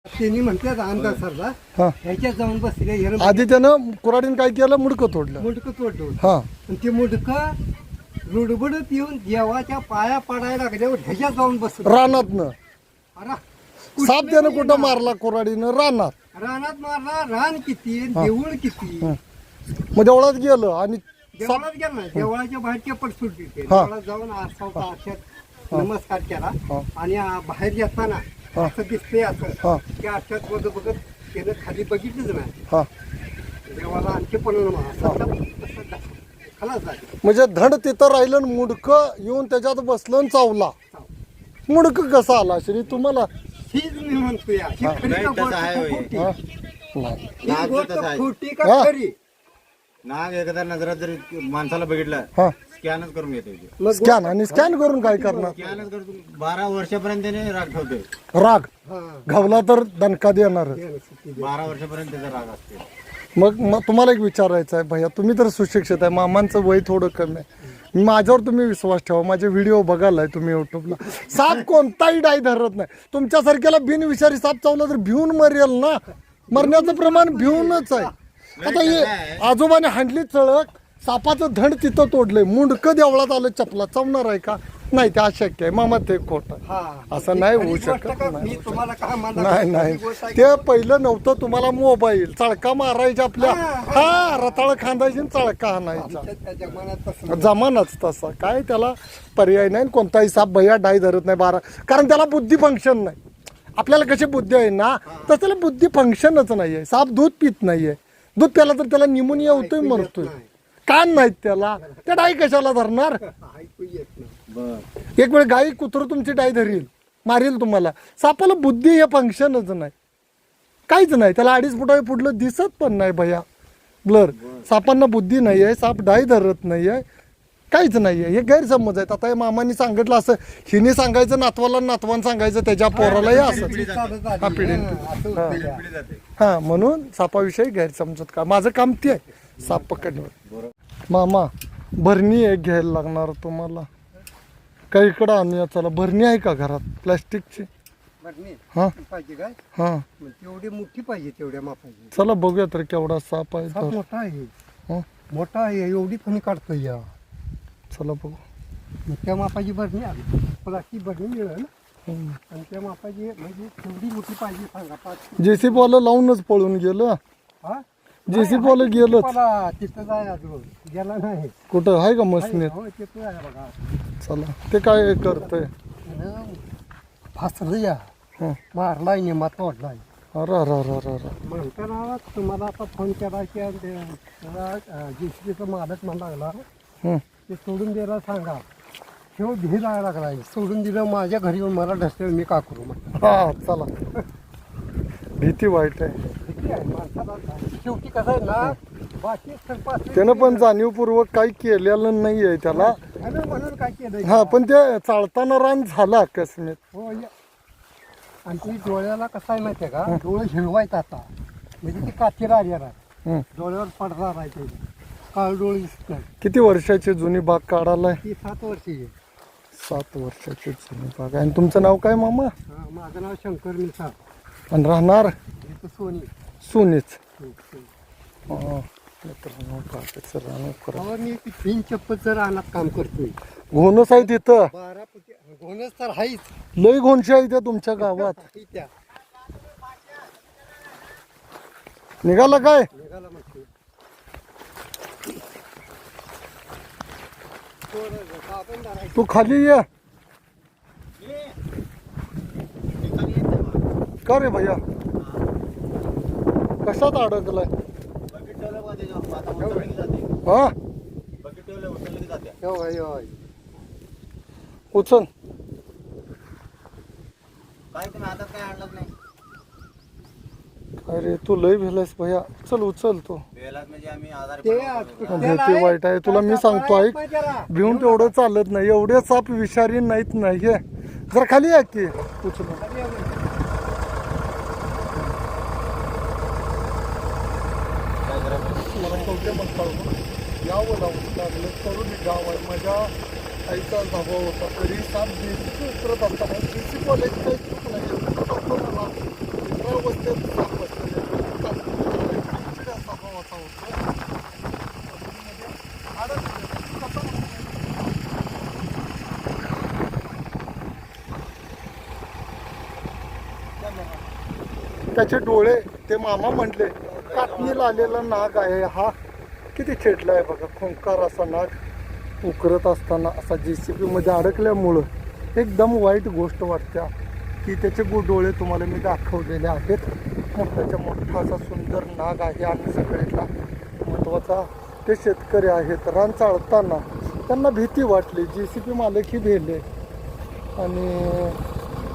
त्यांनी म्हटलं अंदाज सरला हा ह्याच्यात जाऊन बसले हिरण आधी त्यानं कुऱ्हाडीनं काय केलं मुडकं तोडलं. मुंडकं तोडलं हा आणि ते मुंडकं रुडबुडत येऊन देवाच्या पाया पडायला लागल्यावर ह्याच्यात जाऊन बसलं. रानातनं अरे साप त्यानं कुठं मारला कुऱ्हाडीनं? रानात. रानात मारला. रान किती देऊळ किती मग देवळात गेलं आणि देवळात गेला ना देवळाच्या बाहेरच्या पट सुटली ते हा. देवळात जाऊन आरशात नमस्कार केला हा. आणि बाहेर येताना असं दिसतंय हा. असं त्या आरशात बघत बघत त्यानं खाली बघितलंच नाही. हा देवाला आणखी पण खलास झाली. म्हणजे धड तिथं राहिलं आणि मुडकं येऊन त्याच्यात बसलं आणि चावला. मुडकं कसं आला श्री तुम्हाला? हीच मी म्हणतो या ही खरी का गोष्ट खोटी? हा? नाही. ही गोष्ट खोटी का हा. खरी? नाग एकदा नजरात जरी माणसाला बघितलं हा स्कॅनच करून घेतो मग स्कॅन आणि स्कॅन करून काय करणार? स्कॅनच करतो 12 वर्षापर्यंत त्याने राग ठेवतोय. राग हा. घावला तर दणका देणार. 12 वर्षापर्यंत त्याचा राग असते. मग तुम्हाला एक विचारायचं आहे भैया, तुम्ही तर सुशिक्षित आहे, मामांचं वय थोडं कमी आहे, माझ्यावर तुम्ही विश्वास ठेवा. माझे व्हिडिओ बघायलाय तुम्ही युट्यूबला. साप कोणताही डाय धरत नाही. तुमच्यासारख्याला बिनविषारी साप चावला तर भिवून मरेल ना. मरण्याचं प्रमाण भिवूनच आहे. आता हे आजोबाने हांडली चळक सापाचं धड तिथं तोडलंय, मुंडकं देवळात आलं चपला चावणार आहे का? नाही, ते अशक्य आहे मामा, ते खोटं आहे. हा. असं नाही होऊ ही गोष्ट शकत. का? नाही मी तुम्हाला काय म्हणणार? नाही ही नाही गोष्ट आहे. ते पहिलं नव्हतं. तुम्हाला मोबाईल चळका मारायच्या आपल्या, हा रताळ खांदायची आणि चळका आणायचा. त्या जमान्यात तसं जमानाच तसा. काय त्याला पर्याय नाही. कोणताही साप भैया डाय धरत नाही 12, कारण त्याला बुद्धी फंक्शन नाही. आपल्याला कशी बुद्धी आहे ना, तर त्याला बुद्धी फंक्शनच नाही आहे. साप दूध पित नाहीये. दूध प्याला तर त्याला निमोनिया होतोय, मरतोय. कान नाहीत त्याला, त्या डाय कशाला धरणार? ऐकू येत नाही. बर एक वेळ गाई कुत्र तुमची डाय धरील, मारील तुम्हाला. सापाला बुद्धी हे फंक्शनच नाही, काहीच नाही. त्याला 2.5 फुटा पुढलं दिसत पण नाही भैया. ब्लर. सापांना बुद्धी नाही आहे, साप डाय धरत नाही आहे, काहीच नाही आहे. हे गैरसमज आहेत. आता हे मामांनी सांगितलं असं, हिने सांगायचं नातवाला, नातवान सांगायचं त्याच्या पोरालाही असं. चालत आली. हा, पिढी. हा, असं होतं या. पिढी जाते. हा, म्हणून सापाविषयी गैरसमजत का? माझं काम ते आहे, साप पकडणं. मामा भरणी एक घ्यायला लागणार तुम्हाला. काही इकडं आणूया चला. भरणी आहे का घरात प्लॅस्टिकची? बरं, हा पाहिजे काय? हा मग तेवढी मोठी पाहिजे तेवढ्या मापाची. चला बघूया तर केवढा साप आहे साप तर. मोठा आहे. हं, मोठा आहे, एवढी फणी काढतोय या. चला बघू. मग त्या मापाची बरणी आली, प्लास्टिक बरणी मिळेल हं. आणि त्या मापाची म्हणजे तेवढी मोठी पाहिजे सांगा. 5 JCB वाला लावूनच पळून गेलं. हा JCB वाला गेलंच. मला तिथं जाय अजून गेला नाही. कुठं आहे का मशनीत? हो, तिथं आहे बघा. चला. ते काय करतंय? फासलं या हं. मारलाय निमा तोडलाय. अरे अरे अरे अरे अरे. म्हणताना तुम्हाला आता फोन केला की JCBचा मालक म्हणा लागला हं. ते सोडून द्यायला सांगा. शेव धी लागायला लागलाय. सोडून दिलं माझ्या घरी येऊन मला ढसलेलं मी का करू म्हणलं. हा चला. भीती वाईट आहे. किती आहे माणसाला. शेवटी कसं आहे ना, बाकी सरपास त्यानं पण जाणीवपूर्वक काही केलेलं नाही आहे त्याला. म्हणून काय केलं हा, पण ते चालताना रान झाला अकस्मात. हो या. आणि ती डोळ्याला कसं आहे माहिती आहे का, डोळे हिरवायत आता म्हणजे ती काचेला आली हं. डोळ्यावर पडणार आहे ते काळ डोळे दिसत नाही. किती वर्षाची जुनी बाग काढायला? ती 7 वर्षी आहे. 7 वर्षाची जुनी बाग आहे. आणि तुमचं नाव काय मामा? हा, माझं नाव शंकर मिसा. आणि राहणार इथं सोनी. सोनीच. हो, मित्रांनो, बागेचं रान करा. मी 3 चप्पलचं रानात काम करतोय. घोणस आहे तिथं. 12 पुती घोणच तर हाईच. लई घोणशी आहे त्या तुमच्या गावात. आहे त्या निघाला काय? निघाला म्हणते. तू खाली ये. का रे भैया, कशात अडकलाय? बकेट ठेवलं बघा त्याच्यावर. आता उचललं की जाते. हा, बकेट ठेवलं उचललं की जाते. उचल. काय तुम्ही हातात काय आणलं नाही? अरे तू लय भेलास भैया. चल उचल तू. बेलात म्हणजे आम्ही आजारी ते पडलो. भीती वाईट आहे. तुला मी सांगतो ऐक, भिवून तेवढं चालत नाही. एवढे साप विषारी नाहीत. नाही जरा खाली आहे की उचल. यावं लावून लागलं करून गाव आहे. माझ्या आईचा धाबा होता तरी साप JCB उतरत असताना JCB वाल्याची काही चूक नाही. साप बसलेले आहेत. चिडचिड्या स्वभावाचा होतो. मध्ये अडकलेले. कसं होतं? त्याचे डोळे ते मामा म्हटले कातणीला आलेला नाग आहे हा. किती छेडला आहे बघा, खोंकार असा नाग उकरत असताना असा JCB मध्ये अडकल्यामुळं एकदम वाईट गोष्ट वाटते की त्याचे डोळे तुम्हाला मी दाखवलेले आहेत. मोठ्याच्या मोठा असा सुंदर नाग आहे. आणि सगळ्यातला महत्त्वाचा ते शेतकरी आहेत. रान चाळताना त्यांना भीती वाटली. JCB मालक ही भेले आणि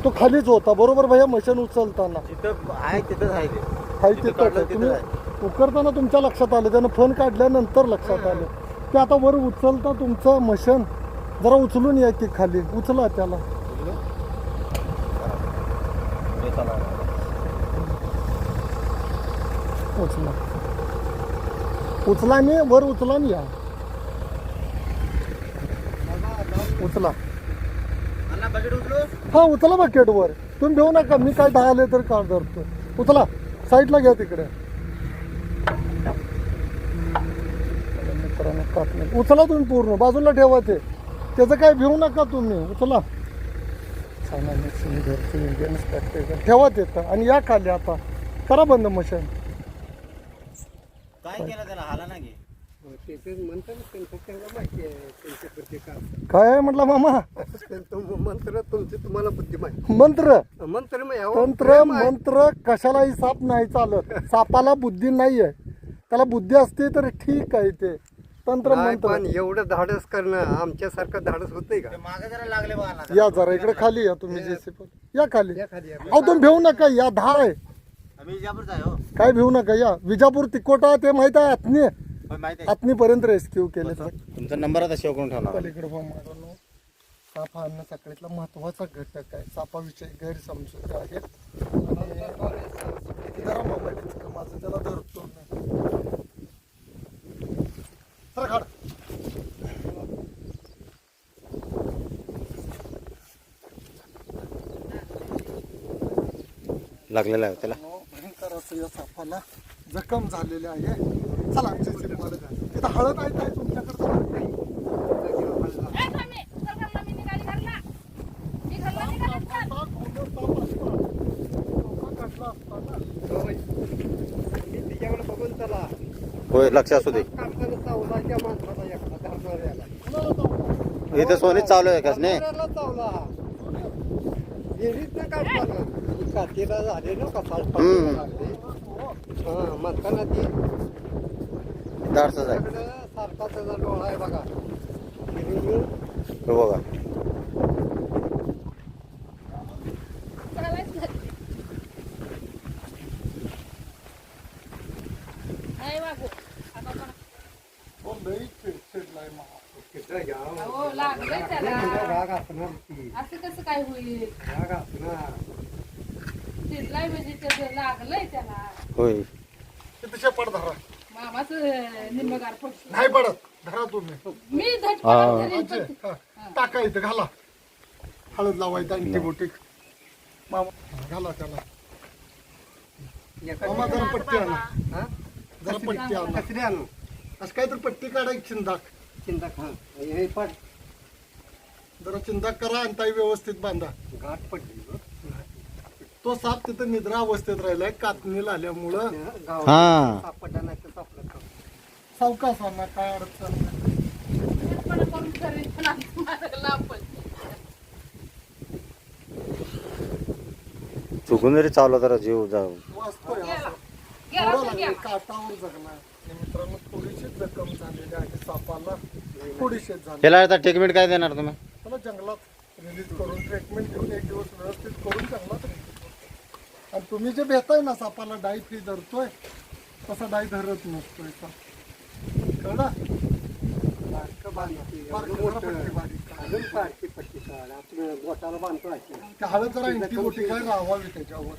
तो खालीच होता बरोबर भैया मशीन उचलताना. तिथं आहे तिथंच आहे ते. हाय तिथं तिथं काढलं तुम्ही तिथं उकरताना तुमच्या लक्षात आलं. त्यानं फोन काढल्यानंतर लक्षात आलं की आता वर उचलता तुमचं मशीन जरा उचलून या की खाली उचला त्याला. उचला उचला आणि वर उचला आणि या उचला. बकेट उचलू. हा उचला बकेट वर. तुम्ही घेऊ नका, मी काय ढाले तर काढ धरतो. उचला साईडला घ्या तिकडे. मित्रांनो काटणे उचला तुम्ही पूर्ण बाजूला ठेवा ते. त्याचं काय भिवू नका तुम्ही. उचला इंडियन ठेवा तिथं आणि या खाली. आता करा बंद मशीन. काय केलं त्याला हाला ना घे. म्हणतात त्यांचं त्यांना माहिती आहे त्यांच्या प्रत्येकाचं. काय आहे म्हटलं मामा? त्यांचं मंत्र तुमची तुम्हाला बुद्धी माहिती. मंत्र मंत्र मग तंत्र मंत्र कशालाही साप नाही चालत. सापाला बुद्धी नाही आहे. त्याला बुद्धी असते तर ठीक आहे. ते तंत्र मंत्र. पण एवढं धाडस करणं आमच्यासारखं धाडस होतंय का? ते मागे जरा लागले बघा ना. या जरा इकडे खाली या तुम्ही JCB या खाली. या खाली या. अहो तुम्ही भिवू नका या. धार आहे आम्ही विजापूरचा आहे हो. काय भिवू नका या. विजापूर तिकोटा ते माहित आहे. आतनी होय, माहिती आहे. आतनीपर्यंत रेस्क्यू केले. तुमचा नंबर आता सेव्ह करून ठेवणार. पलीकडे साप हा अन्न सकाळीतला महत्वाचा घटक आहे. सापाविषयी गैरसमजूत आहेत. आणि जरा मोबाईल इतकं माझं त्याला धरतो सर काढ. लागलेला आहे त्याला. भयंकर असं या सापाला जखम झालेली आहे. चला JCB मध्ये जा. तिथं हळद आहे काय तुमच्याकडे? तिच्याकडे बघून चला. होय लक्ष असू दे. काढताना चावला त्या माणसाला एखादा धरणाऱ्याला. इथं सोनीच चालू आहे कस नाही. धरणाऱ्याला चावला. विहिरीत काढताना काठीला झाले ना कसा. हा म्हणताना ती धाडसच आहे. सारखा त्याचा डोळा आहे बघा. हो बघा. राग असणार ती. असं कसं काय होईल? राग असणार. शिजलाय म्हणजे त्याचं लागलंय त्याला. होय तिथे शेपट धरा. मामाचं निम्मगार पडतो. नाही पडत. धरा तुम्ही. मी धट हा. आजी, हा. टाका इथं घाला. हळद लावायचं अँटीबायोटिक. मामा घाला त्याला. मामा जरा पट्टी आणा. हा? जरा पट्टी आणा. कचरे आणू. असं काहीतरी पट्टी काढायची चिंदाक. चिंता खा. हे पण जरा चिंदाक करा आणि ताई व्यवस्थित बांधा. गाठ पडली गं. तो साप तिथं निद्रा अवस्थेत राहिलाय कातणीला आल्यामुळं. हा. सापडला नाही तर सापडला. सावकासांना काय अडचण नाही. धटपणा करून करेल पण आमचं मारायला लांबच. चुकून जरी चावला तर जीव जाऊ. वाचतोय असं. गेला थोडं तर गेला. लागलं, काटावर जगणार. आणि मित्रांनो थोडीशी जखम झालेली आहे सापाला. थोडीशीच झाली. त्याला आता ट्रीटमेंट काय देणार तुम्ही? त्याला जंगलात रिलीज करून ट्रीटमेंट घेऊन एक दिवस व्यवस्थित करून जंगलात release करू. आणि तुम्ही जे भेटाय ना सापाला डाय फ्री धरतोय तसा डाय धरत नसतोय साप. कळलं? अजून सारखी पट्टी काढ. आपलं गोटाला बांधतो आहे. त्या हळद जरा अँटीबायोटिक काय राहावी त्याच्यावर.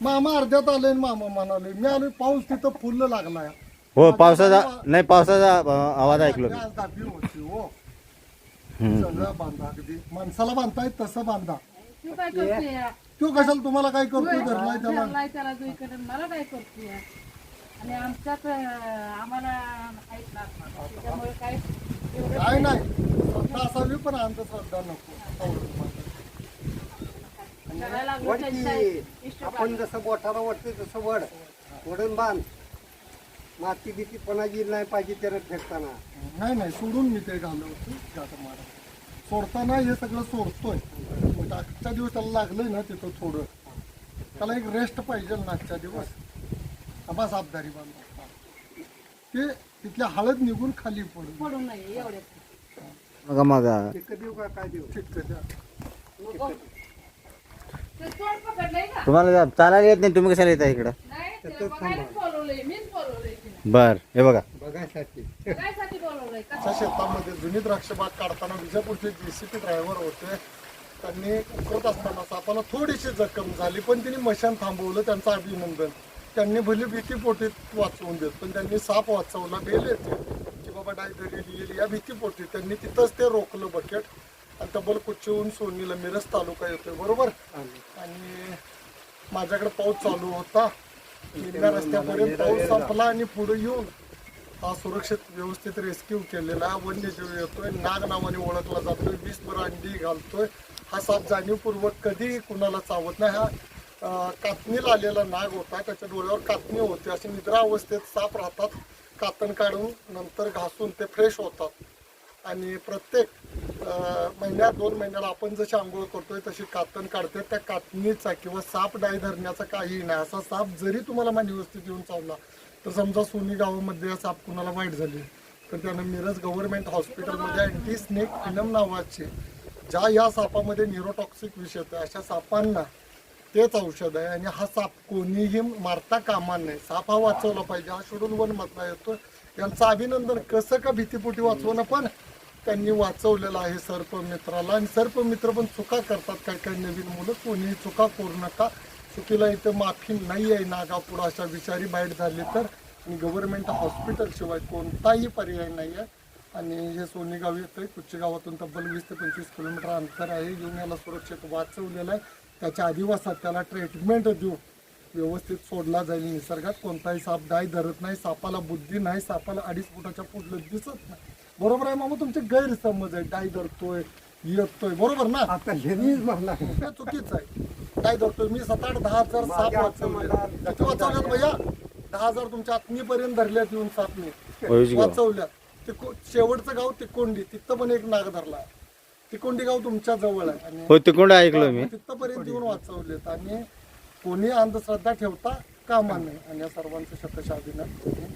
मामा अर्ध्यात आले मामा म्हणाले मी आलोय. पाऊस तिथं फुल लागलाय. हो पावसाचा नाही पावसाचा आवाज ऐकलो मी. आज दाबी होती हो. हम्म. सगळं बांधा. अगदी माणसाला बांधताय तसं बांधा. तू काय करते तो कशाला तुम्हाला काय करतोय धरलाय त्याला धरलाय त्याला दुईकडे मला काय करते आणि आमच्यात आम्हाला ऐकणार नाही. त्याच्यामुळे काय एवढं काय नाही श्रद्धा असावी पण अंधश्रद्धा नको. करायला लागलो वड त्यांच्या की इष्ट आपण जसं बोटाला वडते तसं वड वडून बांध. माती बिती पणाची नाही पाहिजे त्याला फेकताना. नाही नाही सोडून मी ते घालवतो जातं मारा. सोडताना हे सगळं सोडतोय. मग आजच्या दिवस त्याला लागलंय ना तिथं थोडं त्याला एक रेस्ट पाहिजे ना आजच्या दिवस. आबा साबदारी बांधा ते तिथल्या हळद निघून खाली पडून पडू नये एवढ्यात बघा मागा ते देऊ का काय देऊ? ठीक आहे द्या. नको. ते तोंड पकडलंय का तुम्हाला चालायला येत नाही, तुम्ही कशाला येता इकडं? नाही तिला बघायलाच बोलवलंय मीच बोलवलंय तिला बर हे बघा बघायसाठी. काय बोलवलंय का त्या शेतामध्ये जुनी द्राक्ष बाग काढताना विजापूरचे JCP ड्रायव्हर होते. त्यांनी उकरत असताना सापाला थोडीशी जखम झाली पण त्यांनी मशान थांबवलं. त्यांचं अभिनंदन. त्यांनी भले भीतीपोटी वाचवून देत पण त्यांनी साप वाचवला. बेल येते की बाबा डायधरी येईल या भीतीपोटी त्यांनी तिथंच ते रोखलं बकेट. आणि तब्बल कुच्चीहून सोनीला मिरज तालुका येतोय बरोबर. आणि माझ्याकडे पाऊस चालू होता. निम्म्या रस्त्यापर्यंत पाऊस संपला आणि पुढे येऊन हा सुरक्षित व्यवस्थित रेस्क्यू केलेला वन्यजीव येतोय. नाग नावाने ओळखला जातोय. 20 अंडी घालतोय. हा साप जाणीवपूर्वक कधी कुणाला चावत नाही. हा कातणीला आलेला नाग होता. त्याच्या डोळ्यावर कातणी होती. अशी निद्रा अवस्थेत साप राहतात. कातण काढून नंतर घासून ते फ्रेश होतात. आणि प्रत्येक महिन्यात 2 महिन्याला आपण जशी आंघोळ करतोय तशी कातण काढते. त्या कातणीचा किंवा साप डाय धरण्याचा काहीही नाही. असा साप जरी तुम्हाला मांडी व्यवस्थित येऊन चावला तर समजा सोनी गावामध्ये साप कुणाला वाईट झाली तर त्यानं मिरज गव्हर्नमेंट हॉस्पिटलमध्ये अँटी स्नेक फिनम नावाचे ज्या या सापामध्ये न्यूरोटॉक्सिक विष येतो अशा सापांना तेच औषध आहे. आणि हा साप कोणीही मारता कामा नाही. साप हा वाचवला पाहिजे हा शेड्यूल 1 मधला येतो. यांचं अभिनंदन. कसं का भीतीपोटी वाचवणं पण त्यांनी वाचवलेलं आहे सर्पमित्राला. आणि सर्पमित्र पण चुका करतात. काही काही नवीन मुलं कोणीही चुका करू नका. चुकीला इथं माफी नाही आहे. नागापुढं अशा विचारी बाईट झाली तर आणि गव्हर्नमेंट हॉस्पिटलशिवाय कोणताही पर्याय नाही आहे. आणि हे सोनी गाव येतं कुच्ची गावातून तब्बल 20 ते 25 किलोमीटर अंतर आहे. येऊन याला सुरक्षित वाचवलेलं आहे. त्याच्या आदिवासात त्याला ट्रीटमेंट देऊ व्यवस्थित सोडला जाईल निसर्गात. कोणताही साप डाय धरत नाही. सापाला बुद्धी नाही. सापाला 2.5 फुटाच्या पुढलं दिसत नाही. बरोबर आहे मामा. तुमचे गैरसमज आहे. डाय धरतोय येतोय बरोबर ना. आता ह्यांनीच म्हणला ते चुकीचं आहे. डाय धरतोय मी 7-8-10 हजार साप वाचवले. किती वाचवल्यात भैया? 10,000 तुमच्या आत्मीपर्यंत धरल्यात येऊन साप मी वाचवल्यात. ते शेवटचं गाव तिकोंडी तिथं पण एक नाग धरला. तिकोंडी गाव तुमच्या जवळ आहे. आणि हो तिकडं ऐकलं मी. तिथपर्यंत येऊन वाचवलेत. आणि कोणी अंधश्रद्धा ठेवता कामा नये. आणि या सर्वांचं शतश अभिनंदन.